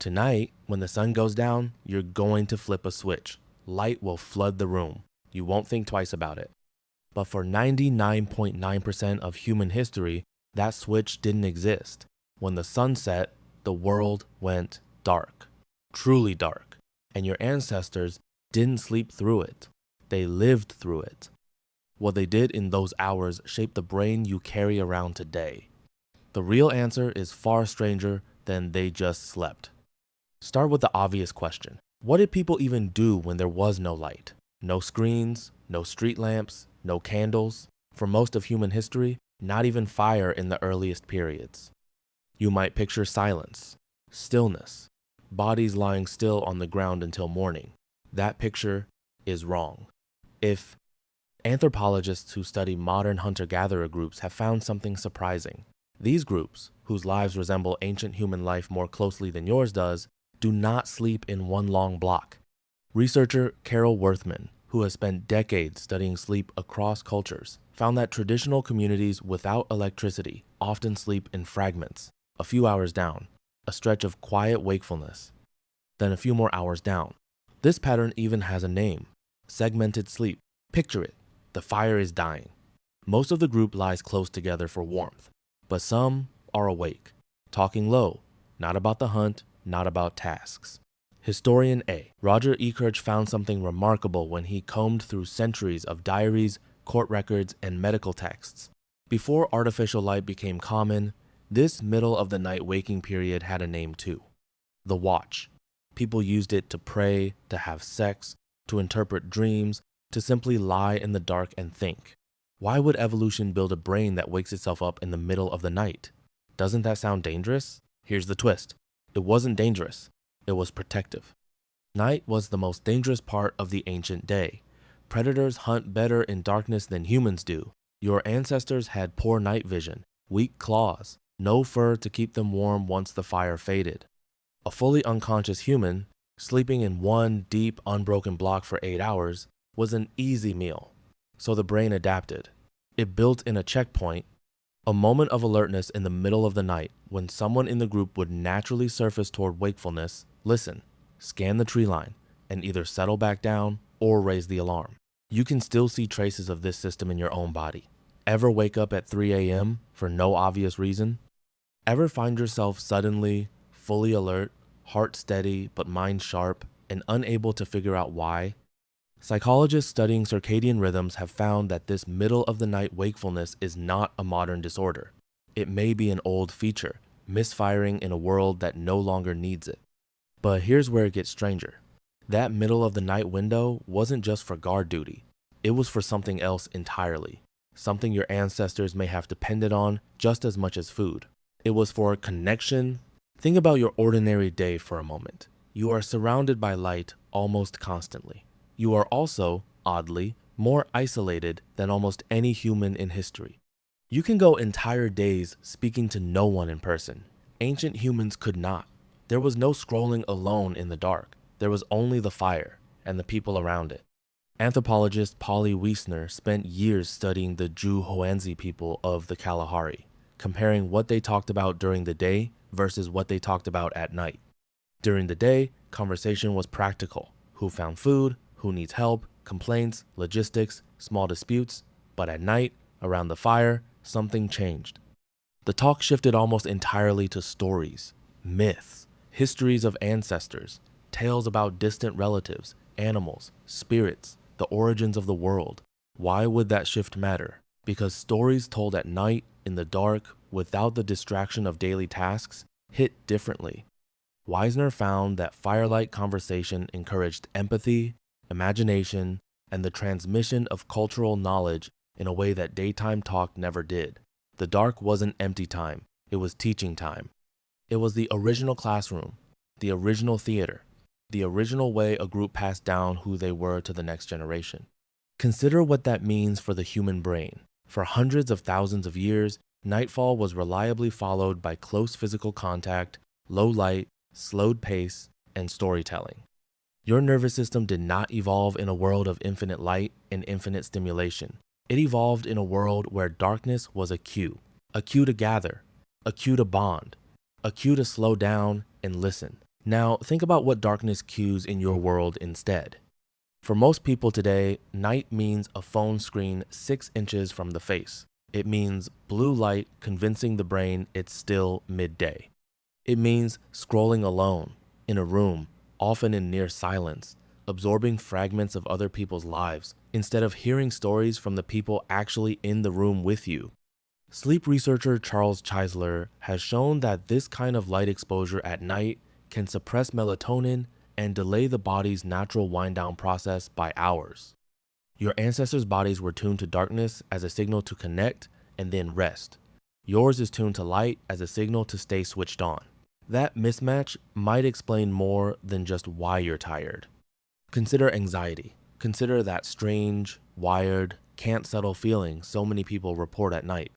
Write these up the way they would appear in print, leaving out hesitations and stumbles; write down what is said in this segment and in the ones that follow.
Tonight, when the sun goes down, you're going to flip a switch. Light will flood the room. You won't think twice about it. But for 99.9% of human history, that switch didn't exist. When the sun set, the world went dark. Truly dark. And your ancestors didn't sleep through it. They lived through it. What they did in those hours shaped the brain you carry around today. The real answer is far stranger than they just slept. Start with the obvious question. What did people even do when there was no light? No screens, no street lamps, no candles. For most of human history, not even fire in the earliest periods. You might picture silence, stillness, bodies lying still on the ground until morning. That picture is wrong. If anthropologists who study modern hunter-gatherer groups have found something surprising. These groups, whose lives resemble ancient human life more closely than yours does, do not sleep in one long block. Researcher Carol Worthman, who has spent decades studying sleep across cultures, found that traditional communities without electricity often sleep in fragments, a few hours down, a stretch of quiet wakefulness, then a few more hours down. This pattern even has a name, segmented sleep. Picture it, the fire is dying. Most of the group lies close together for warmth, but some are awake, talking low, not about the hunt, not about tasks. Historian A. Roger Ekirch found something remarkable when he combed through centuries of diaries, court records, and medical texts. Before artificial light became common, this middle-of-the-night waking period had a name too. The watch. People used it to pray, to have sex, to interpret dreams, to simply lie in the dark and think. Why would evolution build a brain that wakes itself up in the middle of the night? Doesn't that sound dangerous? Here's the twist. It wasn't dangerous. It was protective. Night was the most dangerous part of the ancient day. Predators hunt better in darkness than humans do. Your ancestors had poor night vision, weak claws, no fur to keep them warm once the fire faded. A fully unconscious human, sleeping in one deep, unbroken block for 8 hours, was an easy meal. So the brain adapted. It built in a checkpoint, a moment of alertness in the middle of the night when someone in the group would naturally surface toward wakefulness, listen, scan the tree line, and either settle back down or raise the alarm. You can still see traces of this system in your own body. Ever wake up at 3 a.m. for no obvious reason? Ever find yourself suddenly, fully alert, heart steady but mind sharp, and unable to figure out why? Psychologists studying circadian rhythms have found that this middle-of-the-night wakefulness is not a modern disorder. It may be an old feature, misfiring in a world that no longer needs it. But here's where it gets stranger. That middle-of-the-night window wasn't just for guard duty. It was for something else entirely, something your ancestors may have depended on just as much as food. It was for connection. Think about your ordinary day for a moment. You are surrounded by light almost constantly. You are also, oddly, more isolated than almost any human in history. You can go entire days speaking to no one in person. Ancient humans could not. There was no scrolling alone in the dark. There was only the fire and the people around it. Anthropologist Polly Wiesner spent years studying the Ju-Hoanzi people of the Kalahari, comparing what they talked about during the day versus what they talked about at night. During the day, conversation was practical. Who found food? Who needs help, complaints, logistics, small disputes, but at night, around the fire, something changed. The talk shifted almost entirely to stories, myths, histories of ancestors, tales about distant relatives, animals, spirits, the origins of the world. Why would that shift matter? Because stories told at night, in the dark, without the distraction of daily tasks, hit differently. Wiesner found that firelight conversation encouraged empathy, imagination, and the transmission of cultural knowledge in a way that daytime talk never did. The dark wasn't empty time, it was teaching time. It was the original classroom, the original theater, the original way a group passed down who they were to the next generation. Consider what that means for the human brain. For hundreds of thousands of years, nightfall was reliably followed by close physical contact, low light, slowed pace, and storytelling. Your nervous system did not evolve in a world of infinite light and infinite stimulation. It evolved in a world where darkness was a cue to gather, a cue to bond, a cue to slow down and listen. Now, think about what darkness cues in your world instead. For most people today, night means a phone screen 6 inches from the face. It means blue light convincing the brain it's still midday. It means scrolling alone, in a room, often in near silence, absorbing fragments of other people's lives instead of hearing stories from the people actually in the room with you. Sleep researcher Charles Chisler has shown that this kind of light exposure at night can suppress melatonin and delay the body's natural wind-down process by hours. Your ancestors' bodies were tuned to darkness as a signal to connect and then rest. Yours is tuned to light as a signal to stay switched on. That mismatch might explain more than just why you're tired. Consider anxiety. Consider that strange, wired, can't settle feeling so many people report at night.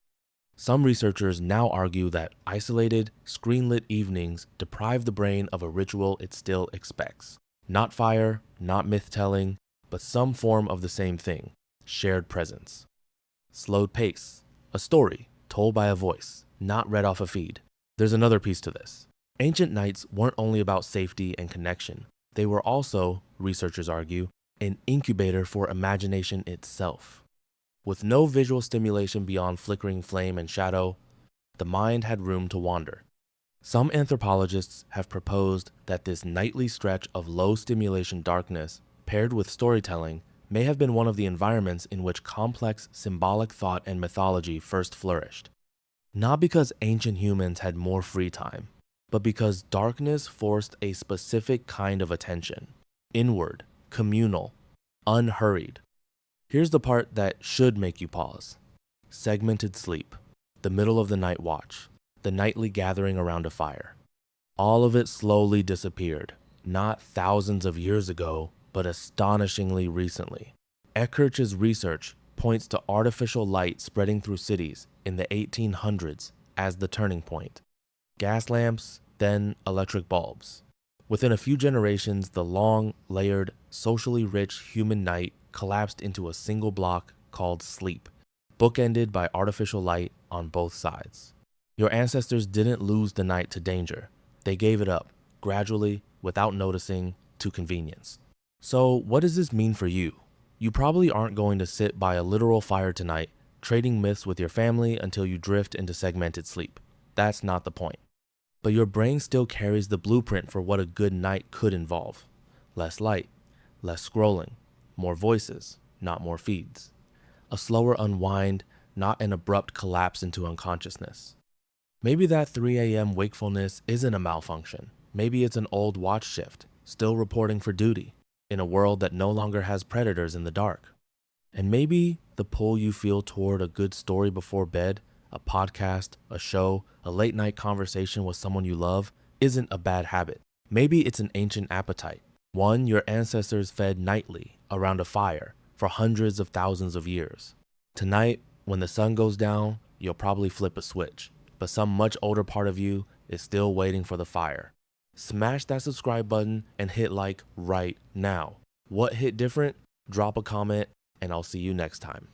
Some researchers now argue that isolated, screen-lit evenings deprive the brain of a ritual it still expects. Not fire, not myth-telling, but some form of the same thing, shared presence. Slowed pace, a story told by a voice, not read off a feed. There's another piece to this. Ancient nights weren't only about safety and connection. They were also, researchers argue, an incubator for imagination itself. With no visual stimulation beyond flickering flame and shadow, the mind had room to wander. Some anthropologists have proposed that this nightly stretch of low stimulation darkness, paired with storytelling, may have been one of the environments in which complex symbolic thought and mythology first flourished. Not because ancient humans had more free time, but because darkness forced a specific kind of attention, inward, communal, unhurried. Here's the part that should make you pause. Segmented sleep, the middle of the night watch, the nightly gathering around a fire. All of it slowly disappeared, not thousands of years ago, but astonishingly recently. Eckhardt's research points to artificial light spreading through cities in the 1800s as the turning point. Gas lamps, then electric bulbs. Within a few generations, the long, layered, socially rich human night collapsed into a single block called sleep, bookended by artificial light on both sides. Your ancestors didn't lose the night to danger. They gave it up, gradually, without noticing, to convenience. So what does this mean for you? You probably aren't going to sit by a literal fire tonight, trading myths with your family until you drift into segmented sleep. That's not the point. But your brain still carries the blueprint for what a good night could involve. Less light, less scrolling, more voices, not more feeds. A slower unwind, not an abrupt collapse into unconsciousness. Maybe that 3 a.m. wakefulness isn't a malfunction. Maybe it's an old watch shift, still reporting for duty, in a world that no longer has predators in the dark. And maybe the pull you feel toward a good story before bed, a podcast, a show, a late night conversation with someone you love, isn't a bad habit. Maybe it's an ancient appetite, one your ancestors fed nightly around a fire for hundreds of thousands of years. Tonight, when the sun goes down, you'll probably flip a switch, but some much older part of you is still waiting for the fire. Smash that subscribe button and hit like right now. What hit different? Drop a comment, and I'll see you next time.